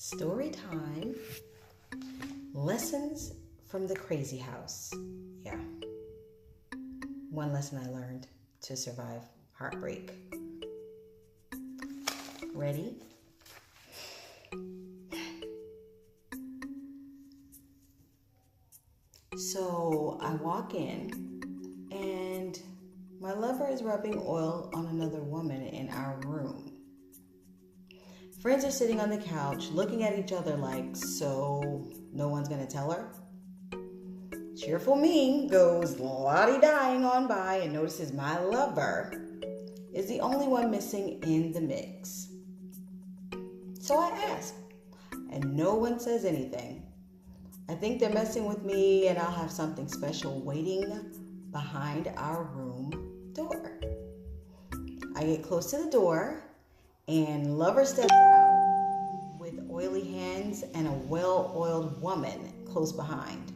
Story time. Lessons from the crazy house. Yeah. One lesson I learned to survive heartbreak. Ready? So I walk in and my lover is rubbing oil on another woman in our room. Friends are sitting on the couch looking at each other like, so no one's gonna tell her? Cheerful me goes la-di-dying on by and notices my lover is the only one missing in the mix. So I ask, and no one says anything. I think they're messing with me and I'll have something special waiting behind our room door. I get close to the door and lover steps out with oily hands and a well-oiled woman close behind.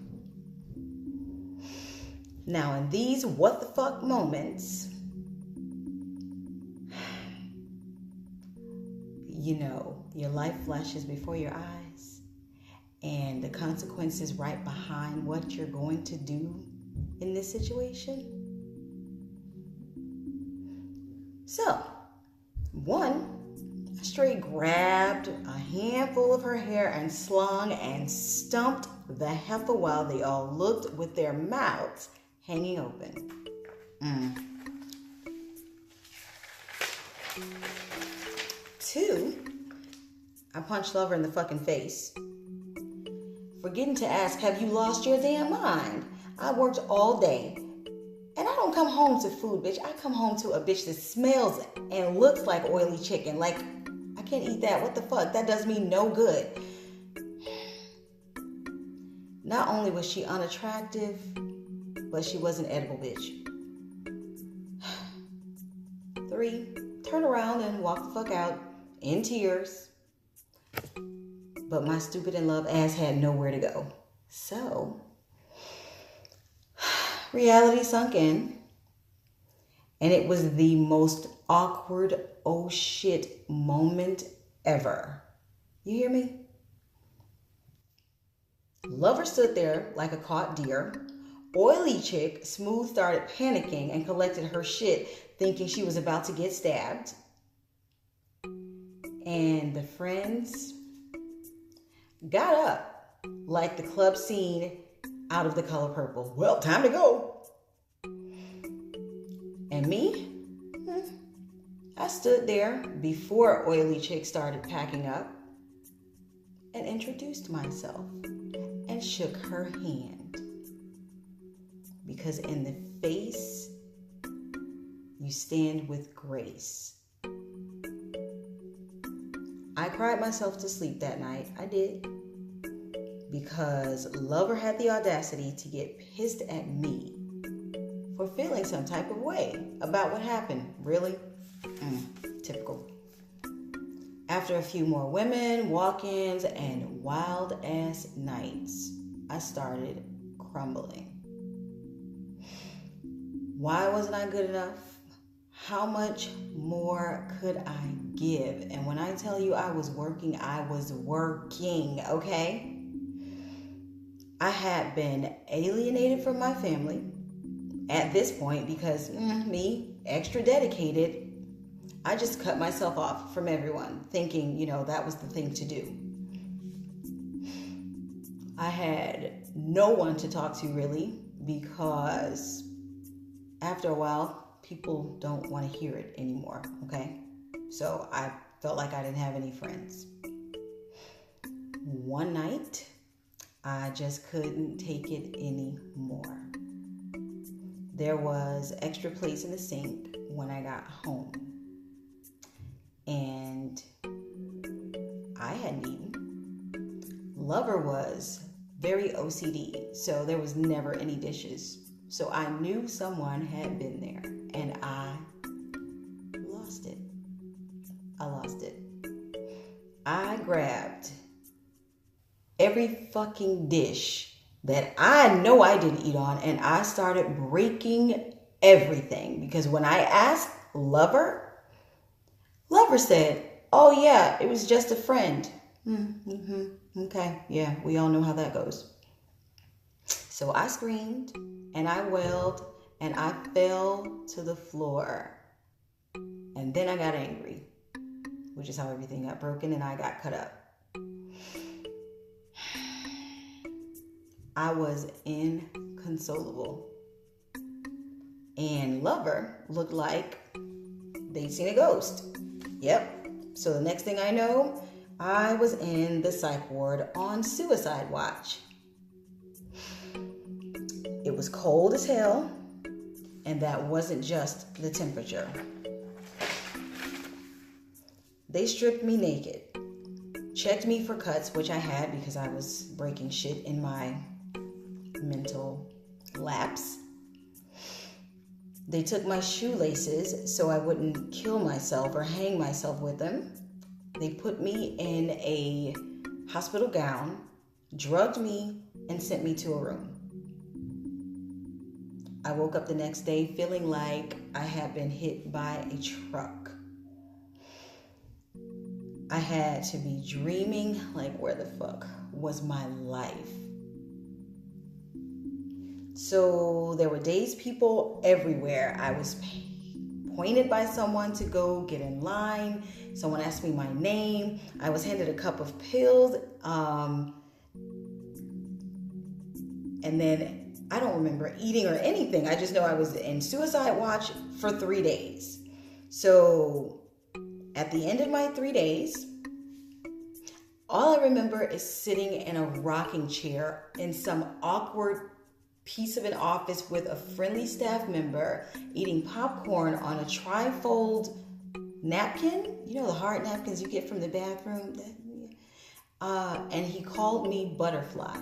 Now in these what the fuck moments, you know, your life flashes before your eyes and the consequences right behind what you're going to do in this situation. So, one, I straight grabbed a handful of her hair and slung and stumped the heifer while they all looked with their mouths hanging open. Two, I punched lover in the fucking face. Forgetting to ask, have you lost your damn mind? I worked all day. And I don't come home to food, bitch. I come home to a bitch that smells and looks like oily chicken. Like, I can't eat that. What the fuck? That does me no good. Not only was she unattractive, but she was an edible bitch. 3, turn around and walk the fuck out in tears. But my stupid in love ass had nowhere to go. So, reality sunk in, and it was the most awkward oh shit moment ever. You hear me? Lover stood there like a caught deer. Oily chick, Smooth, started panicking and collected her shit, thinking she was about to get stabbed. And the friends got up like the club scene out of The Color Purple. Well, time to go. And me? I stood there before Oily Chick started packing up and introduced myself and shook her hand. Because in the face, you stand with grace. I cried myself to sleep that night. I did. Because lover had the audacity to get pissed at me for feeling some type of way about what happened. Really? Typical. After a few more women, walk-ins, and wild-ass nights, I started crumbling. Why wasn't I good enough? How much more could I give? And when I tell you I was working, okay? I had been alienated from my family at this point because me, extra dedicated, I just cut myself off from everyone, thinking, that was the thing to do. I had no one to talk to really because after a while, people don't want to hear it anymore, okay? So I felt like I didn't have any friends. One night, I just couldn't take it anymore. There was extra plates in the sink when I got home. And I hadn't eaten. Lover was very OCD, so there was never any dishes. So I knew someone had been there, and I lost it. I grabbed every fucking dish that I know I didn't eat on, and I started breaking everything. Because when I asked Lover said, oh yeah, it was just a friend. Okay, yeah, we all know how that goes. So I screamed and I wailed and I fell to the floor. And then I got angry, which is how everything got broken and I got cut up. I was inconsolable. And Lover looked like they'd seen a ghost. Yep. So the next thing I know, I was in the psych ward on suicide watch. It was cold as hell, and that wasn't just the temperature. They stripped me naked, checked me for cuts, which I had because I was breaking shit in my mental lapse. They took my shoelaces so I wouldn't kill myself or hang myself with them. They put me in a hospital gown, drugged me, and sent me to a room. I woke up the next day feeling like I had been hit by a truck. I had to be dreaming like, where the fuck was my life? So there were days people everywhere. I was pointed by someone to go get in line. Someone asked me my name. I was handed a cup of pills. And then I don't remember eating or anything. I just know I was in suicide watch for 3 days. So at the end of my 3 days, all I remember is sitting in a rocking chair in some awkward piece of an office with a friendly staff member eating popcorn on a trifold napkin. You know, the hard napkins you get from the bathroom? And he called me Butterfly.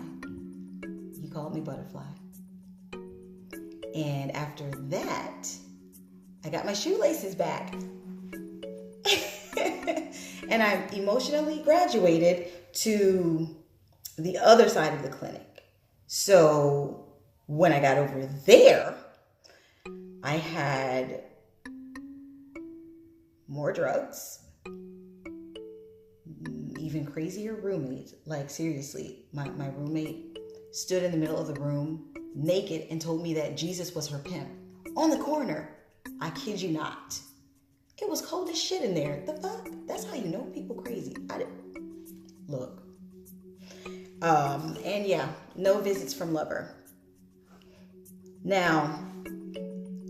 He called me Butterfly. And after that, I got my shoelaces back. And I emotionally graduated to the other side of the clinic. So when I got over there, I had more drugs, even crazier roommates. Like, seriously, my roommate stood in the middle of the room naked and told me that Jesus was her pimp on the corner. I kid you not. It was cold as shit in there. The fuck? That's how you know people crazy. Look. And yeah, no visits from Lover. Now,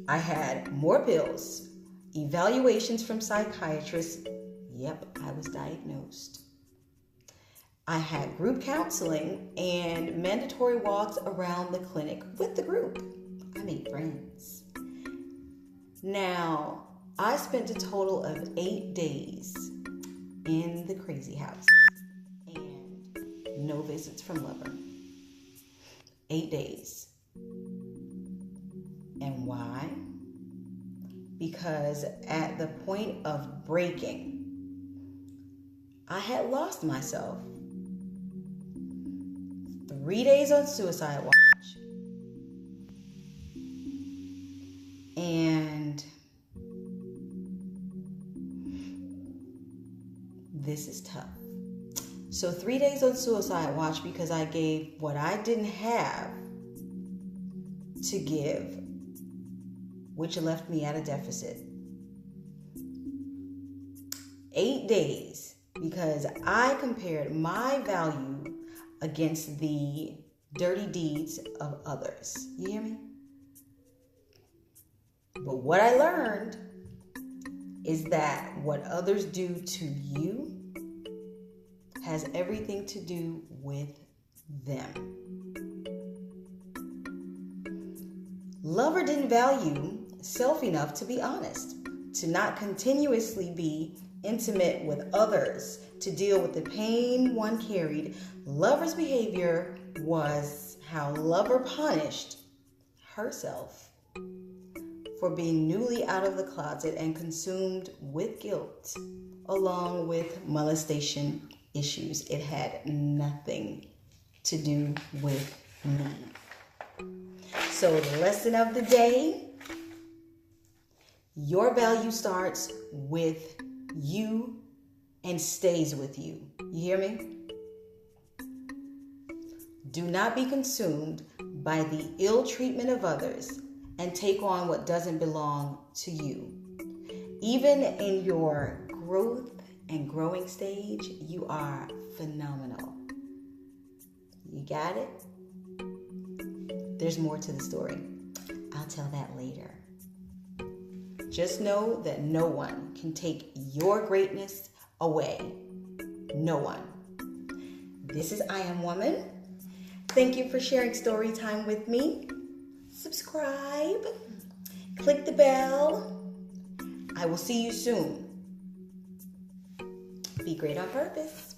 I had more pills, evaluations from psychiatrists. Yep, I was diagnosed. I had group counseling and mandatory walks around the clinic with the group. I made friends. Now, I spent a total of 8 days in the crazy house and no visits from Lover. 8 days. And why? Because at the point of breaking, I had lost myself. 3 days on suicide watch. And this is tough. So 3 days on suicide watch because I gave what I didn't have to give, which left me at a deficit. 8 days because I compared my value against the dirty deeds of others. You hear me? But what I learned is that what others do to you has everything to do with them. Lover didn't value self enough to be honest, to not continuously be intimate with others, to deal with the pain one carried. Lover's behavior was how Lover punished herself for being newly out of the closet and consumed with guilt, along with molestation issues. It had nothing to do with me. So the lesson of the day, your value starts with you and stays with you. You hear me? Do not be consumed by the ill treatment of others and take on what doesn't belong to you. Even in your growth and growing stage, you are phenomenal. You got it? There's more to the story. I'll tell that later. Just know that no one can take your greatness away. No one. This is I Am Woman. Thank you for sharing story time with me. Subscribe. Click the bell. I will see you soon. Be great on purpose.